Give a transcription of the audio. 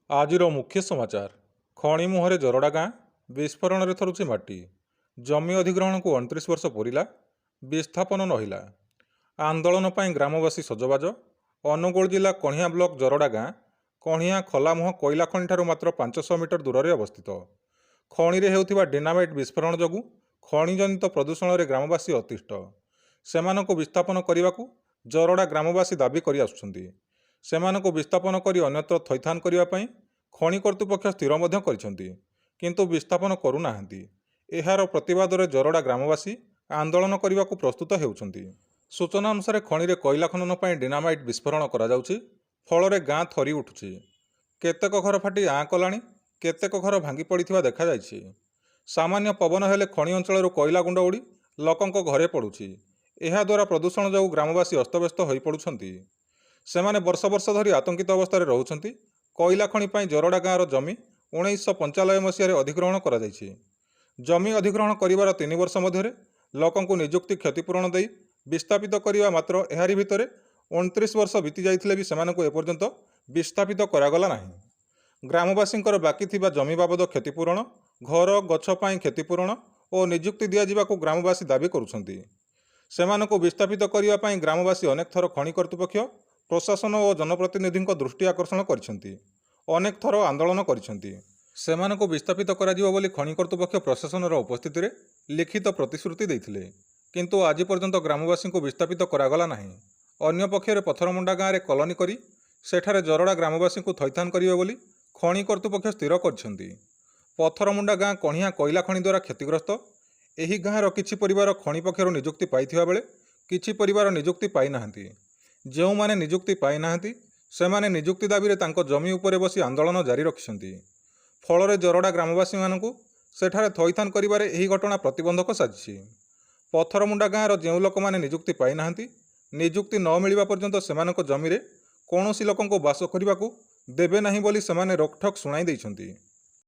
ଆଜିର ମୁଖ୍ୟ ସମାଚାର। ଖଣି ମୁହଁରେ ଜରଡ଼ା ଗାଁ, ବିସ୍ଫୋରଣରେ ଥରୁଛି ମାଟି। ଜମି ଅଧିଗ୍ରହଣକୁ 29 ବର୍ଷ ପୁରିଲା, ବିସ୍ଥାପନ ନହିଲା। ଆନ୍ଦୋଳନ ପାଇଁ ଗ୍ରାମବାସୀ ସଜବାଜ। ଅନୁଗୁଳ ଜିଲ୍ଲା କଣିହାଁ ବ୍ଲକ ଜରଡ଼ା ଗାଁ, କଣିହାଁ ଖୋଲାମୁହଁ କୋଇଲା ଖଣିଠାରୁ ମାତ୍ର 500 ମିଟର ଦୂରରେ ଅବସ୍ଥିତ। ଖଣିରେ ହେଉଥିବା ଡିନାମାଇଟ୍ ବିସ୍ଫୋରଣ ଯୋଗୁଁ ଖଣିଜନିତ ପ୍ରଦୂଷଣରେ ଗ୍ରାମବାସୀ ଅତିଷ୍ଠ। ସେମାନଙ୍କୁ ବିସ୍ଥାପନ କରିବାକୁ ଜରଡ଼ା ଗ୍ରାମବାସୀ ଦାବି କରି ଆସୁଛନ୍ତି। ସେମାନଙ୍କୁ ବିସ୍ଥାପନ କରି ଅନ୍ୟତ୍ର ଥଇଥାନ କରିବା ପାଇଁ ଖଣି କର୍ତ୍ତୃପକ୍ଷ ସ୍ଥିର ମଧ୍ୟ କରିଛନ୍ତି, କିନ୍ତୁ ବିସ୍ଥାପନ କରୁନାହାନ୍ତି। ଏହାର ପ୍ରତିବାଦରେ ଜରଡ଼ା ଗ୍ରାମବାସୀ ଆନ୍ଦୋଳନ କରିବାକୁ ପ୍ରସ୍ତୁତ ହେଉଛନ୍ତି। ସୂଚନା ଅନୁସାରେ ଖଣିରେ କୋଇଲା ଖନନ ପାଇଁ ଡିନାମାଇଟ୍ ବିସ୍ଫୋରଣ କରାଯାଉଛି, ଫଳରେ ଗାଁ ଥରି ଉଠୁଛି। କେତେକ ଘର ଫାଟି ଆଁ କଲାଣି, କେତେକ ଘର ଭାଙ୍ଗି ପଡ଼ିଥିବା ଦେଖାଯାଇଛି। ସାମାନ୍ୟ ପବନ ହେଲେ ଖଣି ଅଞ୍ଚଳରୁ କୋଇଲା ଗୁଣ୍ଡ ଉଡ଼ି ଲୋକଙ୍କ ଘରେ ପଡ଼ୁଛି। ଏହାଦ୍ୱାରା ପ୍ରଦୂଷଣ ଯୋଗୁଁ ଗ୍ରାମବାସୀ ଅସ୍ତବ୍ୟସ୍ତ ହୋଇପଡ଼ୁଛନ୍ତି। ସେମାନେ ବର୍ଷ ବର୍ଷ ଧରି ଆତଙ୍କିତ ଅବସ୍ଥାରେ ରହୁଛନ୍ତି। କୋଇଲା ଖଣି ପାଇଁ ଜରଡ଼ା ଗାଁର ଜମି 1995 ମସିହାରେ ଅଧିଗ୍ରହଣ କରାଯାଇଛି। ଜମି ଅଧିଗ୍ରହଣ କରିବାର 3 ବର୍ଷ ମଧ୍ୟରେ ଲୋକଙ୍କୁ ନିଯୁକ୍ତି କ୍ଷତିପୂରଣ ଦେଇ ବିସ୍ଥାପିତ କରିବା ମାତ୍ର ଏହାରି ଭିତରେ 29 ବର୍ଷ ବିତି ଯାଇଥିଲେ ବି ସେମାନଙ୍କୁ ଏପର୍ଯ୍ୟନ୍ତ ବିସ୍ଥାପିତ କରାଗଲା ନାହିଁ। ଗ୍ରାମବାସୀଙ୍କର ବାକି ଥିବା ଜମି ବାବଦ କ୍ଷତିପୂରଣ, ଘର ଗଛ ପାଇଁ କ୍ଷତିପୂରଣ ଓ ନିଯୁକ୍ତି ଦିଆଯିବାକୁ ଗ୍ରାମବାସୀ ଦାବି କରୁଛନ୍ତି। ସେମାନଙ୍କୁ ବିସ୍ଥାପିତ କରିବା ପାଇଁ ଗ୍ରାମବାସୀ ଅନେକ ଥର ଖଣି କର୍ତ୍ତୃପକ୍ଷ, ପ୍ରଶାସନ ଓ ଜନପ୍ରତିନିଧିଙ୍କ ଦୃଷ୍ଟି ଆକର୍ଷଣ କରିଛନ୍ତି। ଅନେକ ଥର ଆନ୍ଦୋଳନ କରିଛନ୍ତି। ସେମାନଙ୍କୁ ବିସ୍ଥାପିତ କରାଯିବ ବୋଲି ଖଣି କର୍ତ୍ତୃପକ୍ଷ ପ୍ରଶାସନର ଉପସ୍ଥିତିରେ ଲିଖିତ ପ୍ରତିଶ୍ରୁତି ଦେଇଥିଲେ, କିନ୍ତୁ ଆଜି ପର୍ଯ୍ୟନ୍ତ ଗ୍ରାମବାସୀଙ୍କୁ ବିସ୍ଥାପିତ କରାଗଲା ନାହିଁ। ଅନ୍ୟପକ୍ଷରେ ପଥରମୁଣ୍ଡା ଗାଁରେ କଲୋନି କରି ସେଠାରେ ଜରଡ଼ା ଗ୍ରାମବାସୀଙ୍କୁ ଥଇଥାନ କରିବେ ବୋଲି ଖଣି କର୍ତ୍ତୃପକ୍ଷ ସ୍ଥିର କରିଛନ୍ତି। ପଥରମୁଣ୍ଡା ଗାଁ କଣିହାଁ କୋଇଲା ଖଣି ଦ୍ୱାରା କ୍ଷତିଗ୍ରସ୍ତ। ଏହି ଗାଁର କିଛି ପରିବାର ଖଣି ପକ୍ଷରୁ ନିଯୁକ୍ତି ପାଇଥିବା ବେଳେ କିଛି ପରିବାର ନିଯୁକ୍ତି ପାଇନାହାନ୍ତି। ଯେଉଁମାନେ ନିଯୁକ୍ତି ପାଇନାହାନ୍ତି ସେମାନେ ନିଯୁକ୍ତି ଦାବିରେ ତାଙ୍କ ଜମି ଉପରେ ବସି ଆନ୍ଦୋଳନ ଜାରି ରଖିଛନ୍ତି। ଫଳରେ ଜରଡ଼ା ଗ୍ରାମବାସୀମାନଙ୍କୁ ସେଠାରେ ଥଇଥାନ କରିବାରେ ଏହି ଘଟଣା ପ୍ରତିବନ୍ଧକ ସାଜିଛି। ପଥରମୁଣ୍ଡା ଗାଁର ଯେଉଁ ଲୋକମାନେ ନିଯୁକ୍ତି ପାଇନାହାନ୍ତି, ନିଯୁକ୍ତି ନ ମିଳିବା ପର୍ଯ୍ୟନ୍ତ ସେମାନଙ୍କ ଜମିରେ କୌଣସି ଲୋକଙ୍କୁ ବାସ କରିବାକୁ ଦେବେ ନାହିଁ ବୋଲି ସେମାନେ ରୋକଠୋକ୍ ଶୁଣାଇ ଦେଇଛନ୍ତି।